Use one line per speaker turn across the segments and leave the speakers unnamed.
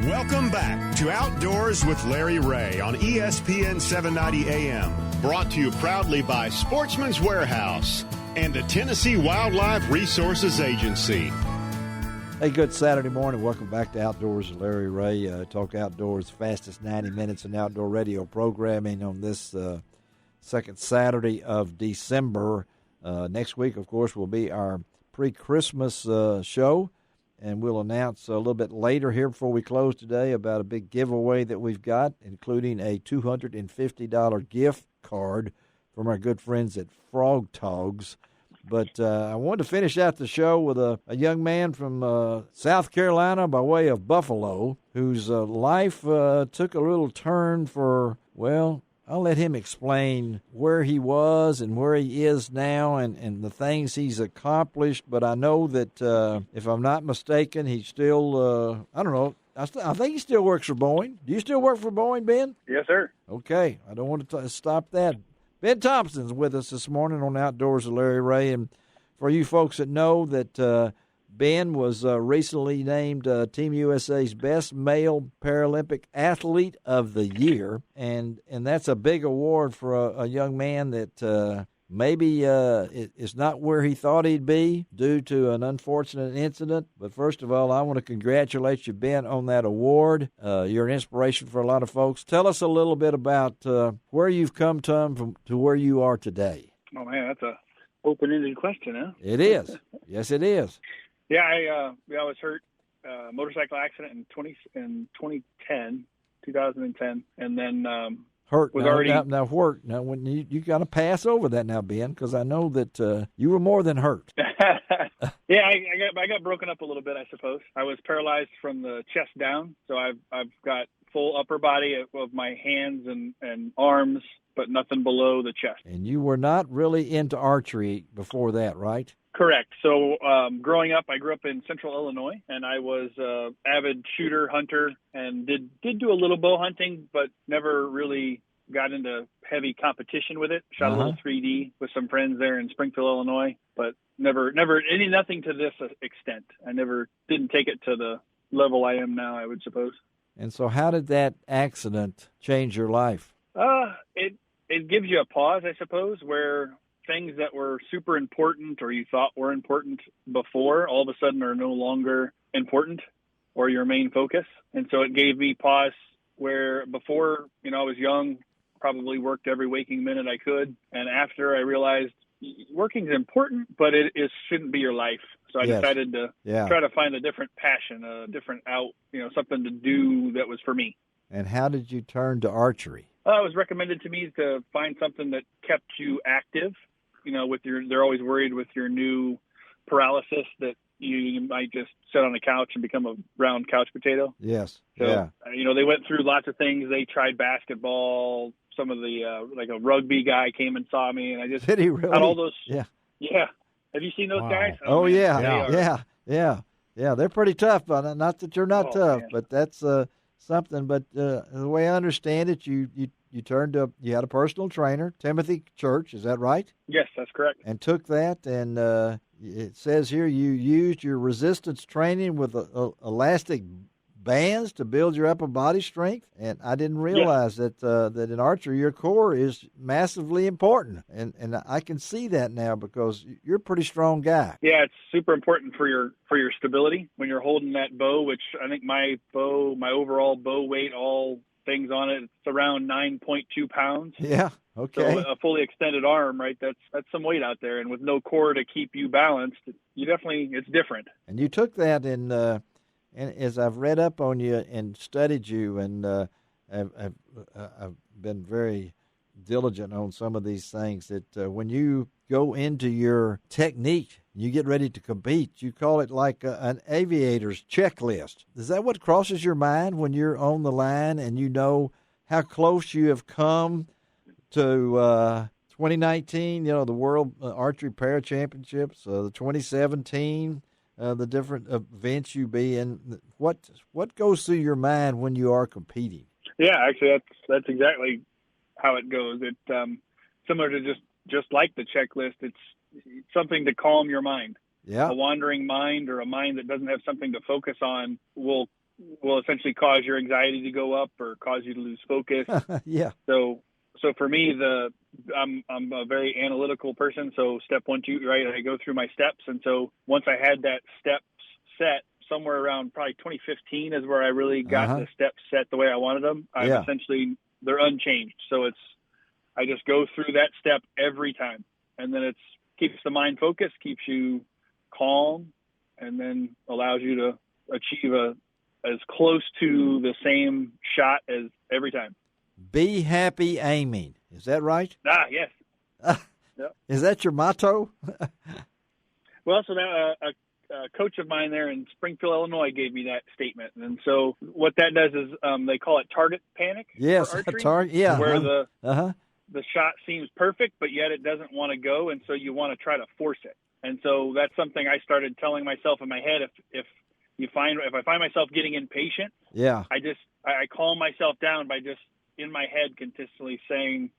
Welcome back to Outdoors with Larry Ray on ESPN 790 AM. Brought to you proudly by Sportsman's Warehouse and the Tennessee Wildlife Resources Agency.
Hey, good Saturday morning. Welcome back to Outdoors with Larry Ray. Talk outdoors, fastest 90 minutes in outdoor radio programming on this second Saturday of December. Next week, of course, will be our pre-Christmas show. And we'll announce a little bit later here before we close today about a big giveaway that we've got, including a $250 gift card from our good friends at Frog Togs. But I wanted to finish out the show with a young man from South Carolina by way of Buffalo, whose life took a little turn for, well, I'll let him explain where he was and where he is now and the things he's accomplished. But I know that, if I'm not mistaken, he's still, I don't know, I think he still works for Boeing. Do you still work for Boeing, Ben?
Yes, sir.
Okay. I don't want to stop that. Ben Thompson's with us this morning on Outdoors with Larry Ray. And for you folks that know that Ben was recently named Team USA's best male Paralympic athlete of the year. And that's a big award for a young man that maybe is not where he thought he'd be due to an unfortunate incident. But first of all, I want to congratulate you, Ben, on that award. You're an inspiration for a lot of folks. Tell us a little bit about where you've come from to where you are today.
Oh, man, that's a open-ended question, huh?
It is. Yes, it is.
Yeah, I was hurt motorcycle accident in 2010, and then
hurt.
Was
now,
already
now work. Now, when you got to pass over that now, Ben, because I know that you were more than hurt.
Yeah, I got broken up a little bit, I suppose. I was paralyzed from the chest down, so I've got full upper body of my hands and arms, but nothing below the chest.
And you were not really into archery before that, right?
Correct. So growing up, I grew up in central Illinois, and I was an avid shooter, hunter, and did do a little bow hunting, but never really got into heavy competition with it. Shot a little 3D with some friends there in Springfield, Illinois, but nothing to this extent. I didn't take it to the level I am now, I would suppose.
And so how did that accident change your life?
It gives you a pause, I suppose, where things that were super important or you thought were important before all of a sudden are no longer important or your main focus. And so it gave me pause where before, I was young, probably worked every waking minute I could. And after I realized working is important, but it shouldn't be your life. So I decided to try to find a different passion, a different something to do that was for me.
And how did you turn to archery?
It was recommended to me to find something that kept you active. They're always worried with your new paralysis that you might just sit on a couch and become a round couch potato.
Yes.
So, they went through lots of things. They tried basketball. Some of the, like a rugby guy came and saw me, and I just
Did he really?
had all those.
Yeah.
Yeah. Have you seen those guys?
Oh yeah. They're pretty tough, but not that you're not tough, but that's something. But the way I understand it, you had a personal trainer, Timothy Church, is that right?
Yes, that's correct.
And took that, and it says here you used your resistance training with elastic bands to build your upper body strength. And I didn't realize that in archery your core is massively important, and I can see that now because you're a pretty strong guy.
Yeah, it's super important for your stability when you're holding that bow, which I think my overall bow weight, all things on it, it's around 9.2 pounds.
Yeah. Okay.
So a fully extended arm, right? That's some weight out there, and with no core to keep you balanced, it's different.
And you took that and as I've read up on you and studied you, and I've been very diligent on some of these things, that when you go into your technique, you get ready to compete, you call it like an aviator's checklist. Is that what crosses your mind when you're on the line and you know how close you have come to 2019, the World Archery Para Championships, the 2017, the different events you be in? What goes through your mind when you are competing?
Yeah, actually, that's exactly how it goes. It similar to just like the checklist. It's something to calm your mind.
Yeah,
a wandering mind or a mind that doesn't have something to focus on will will essentially cause your anxiety to go up or cause you to lose focus.
Yeah.
So for me, I'm a very analytical person. So step 1, 2, right? I go through my steps. And so once I had that steps set, somewhere around probably 2015 is where I really got the steps set the way I wanted them. They're unchanged. So I just go through that step every time. And then keeps the mind focused, keeps you calm, and then allows you to achieve as close to the same shot as every time.
Be happy aiming. Is that right?
Yes. Yep.
Is that your motto?
Well, so that a coach of mine there in Springfield, Illinois, gave me that statement. And so what that does is they call it target panic.
Yes,
for archery,
target. Yeah,
where the shot seems perfect, but yet it doesn't want to go, and so you want to try to force it. And so that's something I started telling myself in my head. If I find myself getting impatient, I calm myself down by just in my head continuously saying,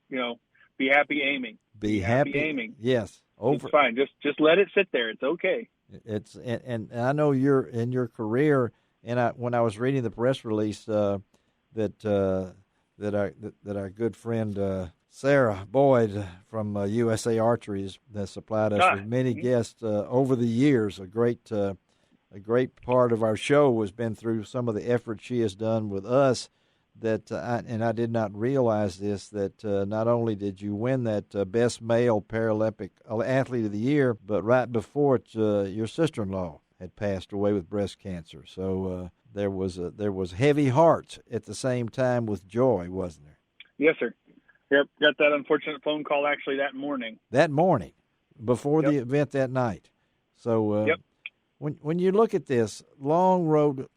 be happy aiming.
Be happy aiming. Yes.
It's fine. Just let it sit there. It's okay.
It's and I know you're in your career, and when I was reading the press release that our good friend Sarah Boyd from USA Archery has supplied us with many guests over the years. A great part of our show has been through some of the effort she has done with us. I did not realize this, that not only did you win that Best Male Paralympic Athlete of the Year, but right before it, your sister-in-law had passed away with breast cancer. So there was heavy hearts at the same time with joy, wasn't there?
Yes, sir. Yep, got that unfortunate phone call actually that morning.
That morning, before the event that night. So when you look at this long road,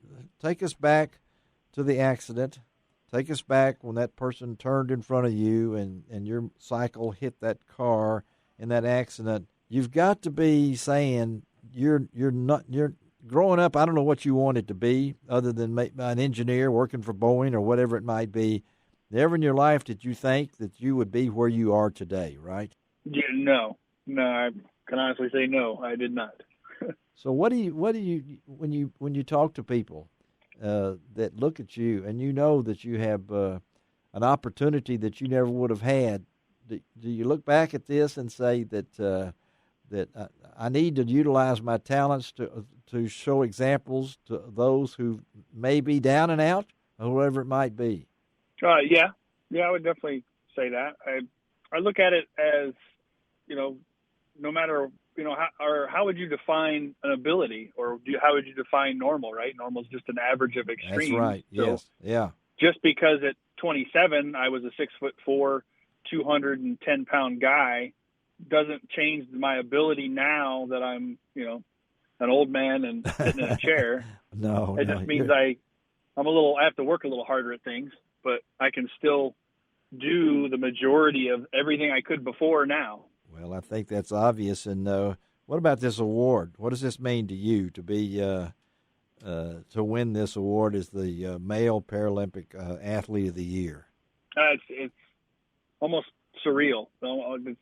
take us back to the accident. Take us back when that person turned in front of you and your cycle hit that car in that accident. You've got to be saying you're growing up. I don't know what you wanted to be other than an engineer working for Boeing or whatever it might be. Never in your life did you think that you would be where you are today, right?
Yeah, no, I can honestly say no, I did not.
So what do you when you talk to people that look at you and you know that you have an opportunity that you never would have had, do you look back at this and say that I need to utilize my talents to show examples to those who may be down and out or whatever it might be?
Yeah, I would definitely say that. I look at it as, no matter, how would you define an ability, or how would you define normal, right? Normal is just an average of extremes.
That's right,
so
yes, yeah.
Just because at 27 I was a 6'4", 210-pound guy doesn't change my ability now that I'm, an old man and sitting in a chair. It just means I have to work a little harder at things, but I can still do the majority of everything I could before now.
Well, I think that's obvious. And what about this award? What does this mean to you to be to win this award as the Male Paralympic Athlete of the Year?
It's almost surreal. It's,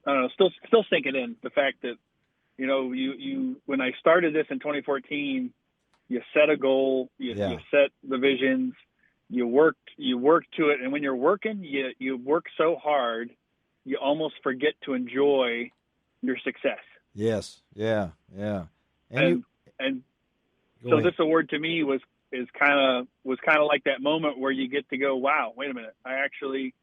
I don't know, still sinking in, the fact that you when I started this in 2014, you set a goal, you set the visions, you work to it, and when you're working, you work so hard, you almost forget to enjoy your success.
Yes, yeah.
And so this award to me was kind of like that moment where you get to go, wow, wait a minute, I actually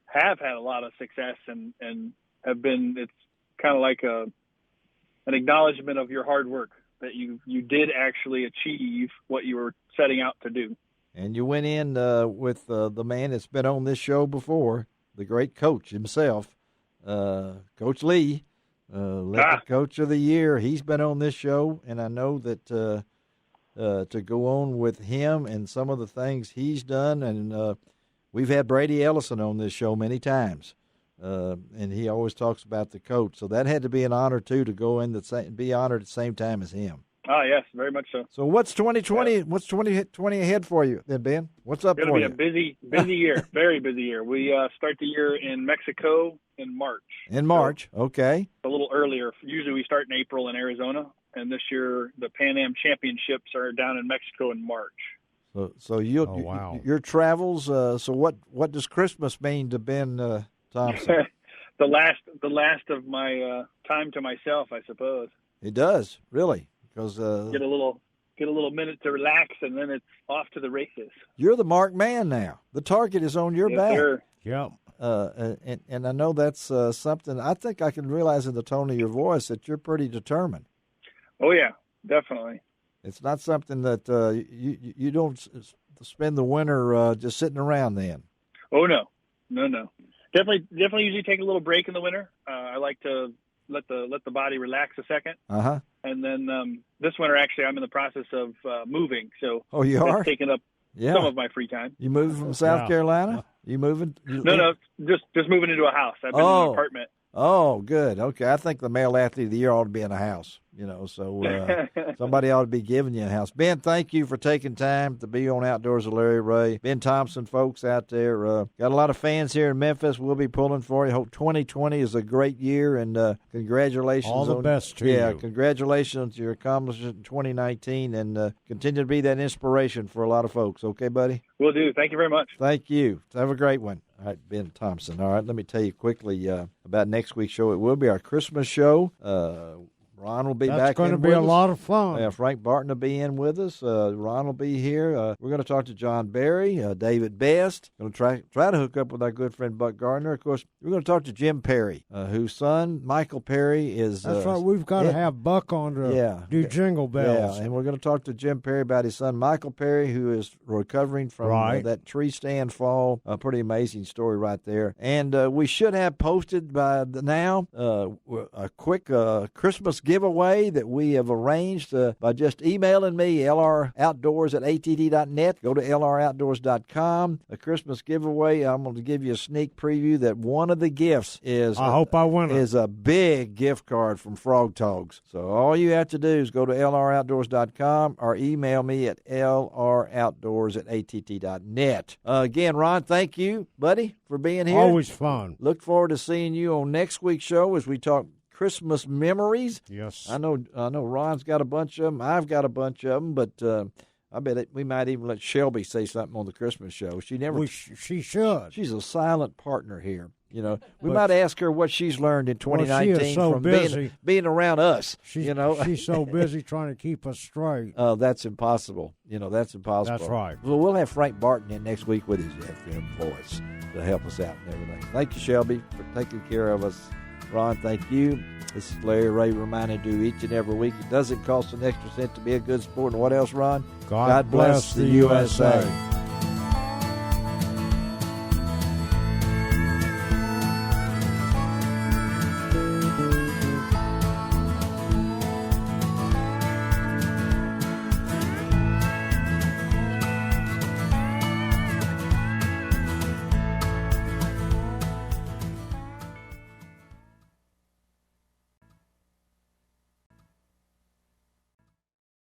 have had a lot of success and have been. It's kind of like an acknowledgement of your hard work, that you did actually achieve what you were setting out to do.
And you went in with the man that's been on this show before, the great coach himself, Coach Lee, Coach of the Year. He's been on this show, and I know that to go on with him and some of the things he's done, and we've had Brady Ellison on this show many times, and he always talks about the coach. So that had to be an honor, too, to go in be honored at the same time as him.
Oh, yes, very much so.
So what's 2020? Yeah. What's 2020 ahead for you then, Ben? What's up for you?
It'll be a busy year, very busy year. We start the year in Mexico in March.
In March, okay.
A little earlier. Usually we start in April in Arizona, and this year the Pan Am Championships are down in Mexico in March.
So
wow.
Your travels. So what does Christmas mean to Ben Thompson?
the last of my time to myself, I suppose.
It does, really, because
get a little minute to relax, and then it's off to the races.
You're the marked man now. The target is on your back.
Sir.
Yep.
And I know that's something. I think I can realize in the tone of your voice that you're pretty determined.
Oh yeah, definitely.
It's not something that you don't spend the winter just sitting around. Then.
Oh no. Definitely. Usually take a little break in the winter. I like to let the body relax a second. And then this winter, actually, I'm in the process of moving. So
you are
taking up some of my free time.
You moving from South Carolina? You moving?
No, just moving into a house. I've been in an apartment.
Oh, good. Okay, I think the male athlete of the year ought to be in a house. So somebody ought to be giving you a house. Ben, thank you for taking time to be on Outdoors with Larry Ray. Ben Thompson, folks out there, got a lot of fans here in Memphis. We'll be pulling for you. Hope 2020 is a great year, and congratulations.
All the best to you.
Yeah, congratulations on your accomplishment in 2019, and continue to be that inspiration for a lot of folks. Okay, buddy?
Will do. Thank you very much.
Thank you. Have a great one. All right, Ben Thompson. All right, let me tell you quickly about next week's show. It will be our Christmas show. Ron will be back.
That's going to be a lot of fun.
Frank Barton will be in with us. Ron will be here. We're going to talk to John Berry, David Best. Going to try to hook up with our good friend Buck Gardner. Of course, we're going to talk to Jim Perry, whose son Michael Perry is.
That's right. We've got to have Buck on to do Jingle Bells.
Yeah, and we're going to talk to Jim Perry about his son Michael Perry, who is recovering from that tree stand fall. A pretty amazing story right there. And we should have posted by now a quick Christmas giveaway that we have arranged by just emailing me, lroutdoors@att.net. Go to lroutdoors.com. A Christmas giveaway. I'm going to give you a sneak preview that one of the gifts is
hope I win it.
Is a big gift card from Frog Togs. So all you have to do is go to lroutdoors.com or email me at lroutdoors@att.net. Again, Ron, thank you, buddy, for being here.
Always fun.
Look forward to seeing you on next week's show as we talk Christmas memories.
Yes.
I know Ron's got a bunch of them. I've got a bunch of them, but I bet we might even let Shelby say something on the Christmas show. She should. She's a silent partner here. We might ask her what she's learned in 2019
she is so
from
busy.
being around us.
She's so busy trying to keep us straight.
That's impossible. That's impossible.
That's right.
Well, we'll have Frank Barton in next week with his FM voice to help us out and everything. Thank you, Shelby, for taking care of us. Ron, thank you. This is Larry Ray reminding you each and every week it doesn't cost an extra cent to be a good sport. And what else, Ron?
God bless the USA.